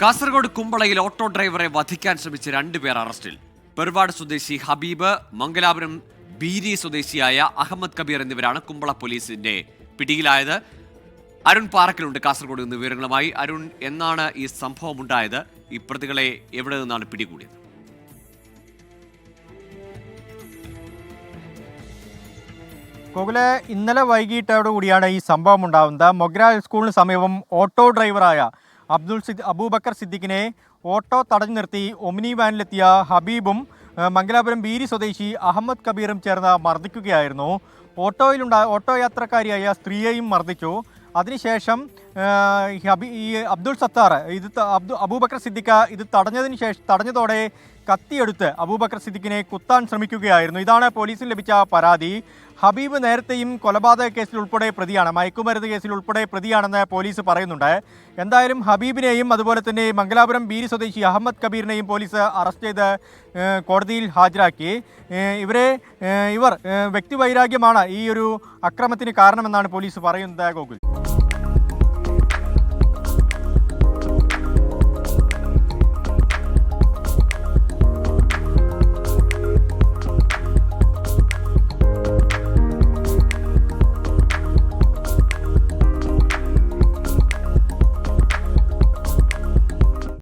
Kasaragod കുമ്പളയിൽ auto ഡ്രൈവറെ വധിക്കാൻ ശ്രമിച്ച രണ്ടുപേർ അറസ്റ്റിൽ. പെർവാട് സ്വദേശി ഹബീബ്, മംഗലാപുരം ബീരി സ്വദേശിയായ അഹമ്മദ് കബീർ എന്നിവരാണ് കുമ്പള പോലീസിന്റെ പിടിയിലായത്. അരുൺ പാറക്കലുണ്ട് കാസർഗോഡ് നിന്ന് വിവരങ്ങളുമായി. അരുൺ, എന്നാണ് ഈ സംഭവം ഉണ്ടായത്? ഈ പ്രതികളെ എവിടെ നിന്നാണ് പിടികൂടിയത്? ഗോകുലെ, ഇന്നലെ വൈകിട്ടോടുകൂടിയാണ് ഈ സംഭവം ഉണ്ടാകുന്നത്. മൊഗ്ര സ്കൂളിന് സമീപം ഓട്ടോ ഡ്രൈവറായ അബൂബക്കർ സിദ്ദിഖിനെ ഓട്ടോ തടഞ്ഞു നിർത്തി ഒമിനി വാനിലെത്തിയ ഹബീബും മംഗലാപുരം ബീരി സ്വദേശി അഹമ്മദ് കബീറും ചേർന്ന് മർദ്ദിക്കുകയായിരുന്നു. ഓട്ടോ യാത്രക്കാരിയായ സ്ത്രീയെയും മർദ്ദിച്ചു. അതിനുശേഷം ഈ അബ്ദുൾ സത്താർ അബൂബക്കർ സിദ്ദിഖ് ഇത് തടഞ്ഞതോടെ കത്തിയെടുത്ത് അബൂബക്കർ സിദ്ദിഖിനെ കുത്താൻ ശ്രമിക്കുകയായിരുന്നു. ഇതാണ് പോലീസിന് ലഭിച്ച പരാതി. ഹബീബ് നേരത്തെയും കൊലപാതക കേസിൽ ഉൾപ്പെടെ പ്രതിയാണ്, മയക്കുമരുന്ന് കേസിൽ ഉൾപ്പെടെ പ്രതിയാണെന്ന് പോലീസ് പറയുന്നുണ്ട്. എന്തായാലും ഹബീബിനെയും അതുപോലെ തന്നെ മംഗലാപുരം ബീരി സ്വദേശി അഹമ്മദ് കബീറിനെയും പോലീസ് അറസ്റ്റ് ചെയ്ത് കോടതിയിൽ ഹാജരാക്കി. ഇവർ വ്യക്തിവൈരാഗ്യമാണ് ഈ ഒരു അക്രമത്തിന് കാരണമെന്നാണ് പോലീസ് പറയുന്നത്. ഗോകുൽ.